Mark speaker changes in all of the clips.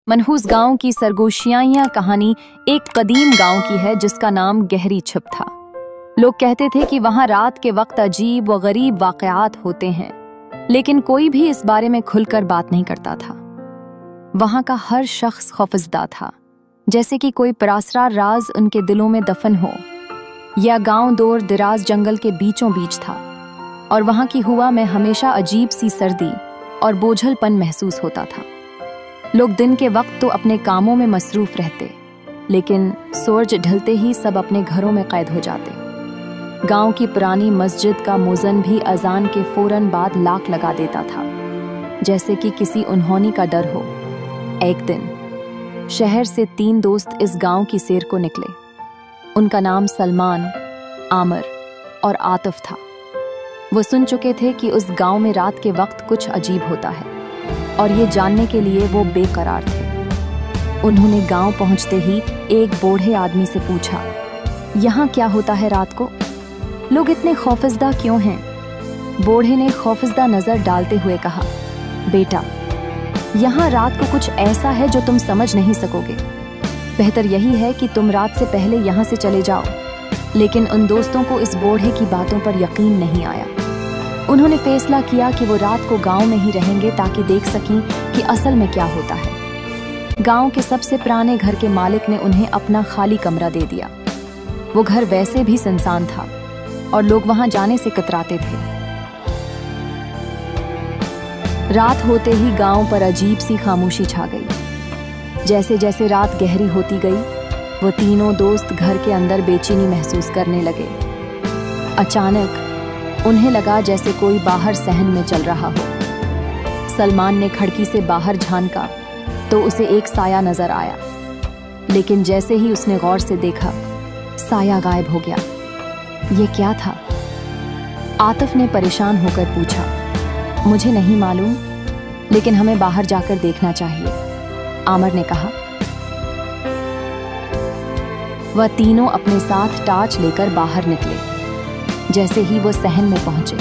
Speaker 1: मनहूस गांव की सरगोशियां कहानी एक कदीम गांव की है जिसका नाम गहरी छिप था। लोग कहते थे कि वहां रात के वक्त अजीब व गरीब वाकयात होते हैं, लेकिन कोई भी इस बारे में खुलकर बात नहीं करता था। वहां का हर शख्स खौफजदा था, जैसे कि कोई परासरार राज उनके दिलों में दफन हो। यह गांव दूर दराज जंगल के बीचों बीच था और वहां की हवा में हमेशा अजीब सी सर्दी और बोझलपन महसूस होता था। लोग दिन के वक्त तो अपने कामों में मसरूफ रहते, लेकिन सूरज ढलते ही सब अपने घरों में कैद हो जाते। गांव की पुरानी मस्जिद का मुअज्जिन भी अजान के फौरन बाद लाक लगा देता था, जैसे कि किसी उन्होंने का डर हो। एक दिन शहर से 3 दोस्त इस गांव की सैर को निकले। उनका नाम सलमान, आमिर और आतिफ था। वो सुन चुके थे कि उस गांव में रात के वक्त कुछ अजीब होता है और ये जानने के लिए वो बेकरार थे। उन्होंने गांव पहुंचते ही एक बूढ़े आदमी से पूछा, यहाँ क्या होता है रात को? लोग इतने खौफजदा क्यों हैं? बूढ़े ने खौफजदा नजर डालते हुए कहा, बेटा, यहाँ रात को कुछ ऐसा है जो तुम समझ नहीं सकोगे। बेहतर यही है कि तुम रात से पहले यहाँ से चले जाओ। लेकिन उन दोस्तों को इस बूढ़े की बातों पर यकीन नहीं आया। उन्होंने फैसला किया कि वो रात को गांव में ही रहेंगे ताकि देख सकें कि असल में क्या होता है। गांव के सबसे पुराने घर के मालिक ने उन्हें अपना खाली कमरा दे दिया। वो घर वैसे भी सुनसान था और लोग वहां जाने से कतराते थे। रात होते ही गांव पर अजीब सी खामोशी छा गई। जैसे जैसे रात गहरी होती गई, वो तीनों दोस्त घर के अंदर बेचैनी महसूस करने लगे। अचानक उन्हें लगा जैसे कोई बाहर सहन में चल रहा हो। सलमान ने खिड़की से बाहर झांका तो उसे एक साया नजर आया, लेकिन जैसे ही उसने गौर से देखा, साया गायब हो गया। ये क्या था? आतिफ ने परेशान होकर पूछा, मुझे नहीं मालूम, लेकिन हमें बाहर जाकर देखना चाहिए, आमिर ने कहा। वह तीनों अपने साथ टार्च लेकर बाहर निकले। जैसे ही वो सहन में पहुंचे,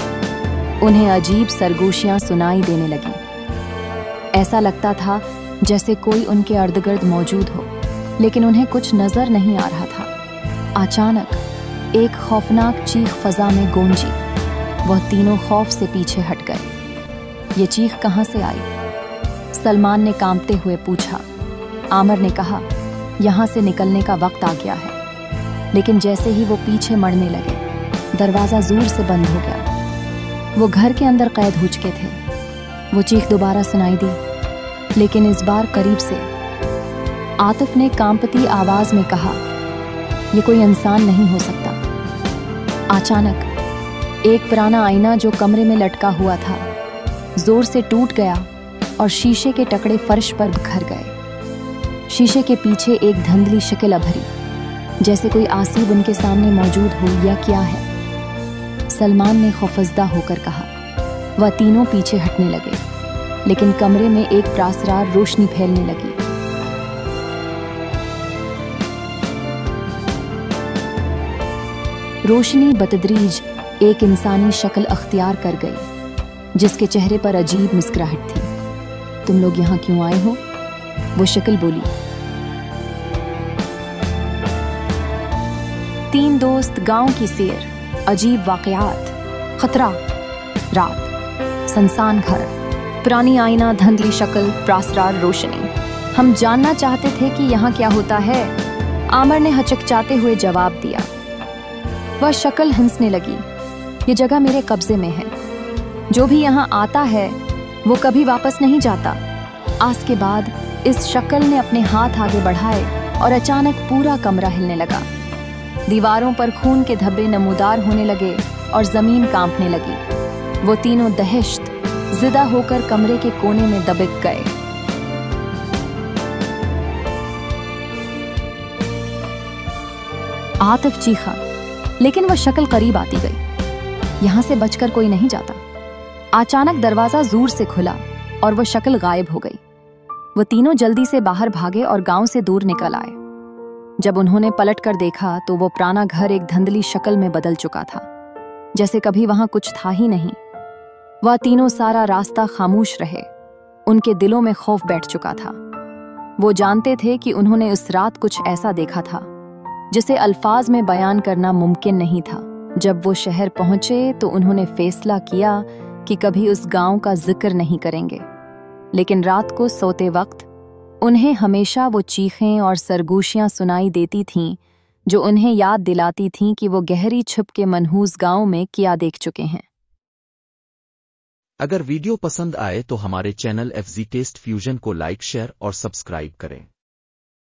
Speaker 1: उन्हें अजीब सरगोशियां सुनाई देने लगी। ऐसा लगता था जैसे कोई उनके इर्द-गिर्द मौजूद हो, लेकिन उन्हें कुछ नजर नहीं आ रहा था। अचानक एक खौफनाक चीख फजा में गूंजी। वह तीनों खौफ से पीछे हट गए। ये चीख कहां से आई? सलमान ने कांपते हुए पूछा। आमिर ने कहा, यहां से निकलने का वक्त आ गया है। लेकिन जैसे ही वो पीछे मड़ने लगे, दरवाजा जोर से बंद हो गया। वो घर के अंदर कैद हो चुके थे। वो चीख दोबारा सुनाई दी, लेकिन इस बार करीब से। आतिफ ने कांपती आवाज में कहा, ये कोई इंसान नहीं हो सकता। अचानक एक पुराना आईना जो कमरे में लटका हुआ था, जोर से टूट गया और शीशे के टुकड़े फर्श पर बिखर गए। शीशे के पीछे एक धुंधली शक्ल अभरी, जैसे कोई आसिब उनके सामने मौजूद हो। या क्या है? सलमान ने खौफजदा होकर कहा। वह तीनों पीछे हटने लगे, लेकिन कमरे में एक प्रासरार रोशनी फैलने लगी। रोशनी बतदरीज एक इंसानी शक्ल अख्तियार कर गई, जिसके चेहरे पर अजीब मुस्कुराहट थी। तुम लोग यहाँ क्यों आए हो? वो शक्ल बोली। 3 दोस्त, गांव की सैर, अजीब वाकयात, खतरा, रात, सुनसान घर, पुरानी आईना, धुंधली शक्ल, प्रासरार रोशनी। हम जानना चाहते थे कि यहाँ क्या होता है, आमिर ने हचकचाते हुए जवाब दिया। वह शक्ल हंसने लगी। ये जगह मेरे कब्जे में है। जो भी यहाँ आता है वो कभी वापस नहीं जाता। आज के बाद इस शक्ल ने अपने हाथ आगे बढ़ाए और अचानक पूरा कमरा हिलने लगा। दीवारों पर खून के धब्बे नमूदार होने लगे और जमीन कांपने लगी। वो तीनों दहशत जिदा होकर कमरे के कोने में दबिक गए। आतिफ चीखा, लेकिन वह शक्ल करीब आती गई। यहां से बचकर कोई नहीं जाता। अचानक दरवाजा जोर से खुला और वह शक्ल गायब हो गई। वो तीनों जल्दी से बाहर भागे और गांव से दूर निकल आए। जब उन्होंने पलट कर देखा तो वो पुराना घर एक धुंधली शक्ल में बदल चुका था, जैसे कभी वहां कुछ था ही नहीं। वह तीनों सारा रास्ता खामोश रहे। उनके दिलों में खौफ बैठ चुका था। वो जानते थे कि उन्होंने उस रात कुछ ऐसा देखा था जिसे अल्फाज में बयान करना मुमकिन नहीं था। जब वो शहर पहुंचे तो उन्होंने फैसला किया कि कभी उस गांव का जिक्र नहीं करेंगे। लेकिन रात को सोते वक्त उन्हें हमेशा वो चीखें और सरगोशियां सुनाई देती थीं जो उन्हें याद दिलाती थीं कि वो गहरी छुप के मनहूस गांव में क्या देख चुके हैं।
Speaker 2: अगर वीडियो पसंद आए तो हमारे चैनल FZ टेस्ट फ्यूजन को लाइक, शेयर और सब्सक्राइब करें।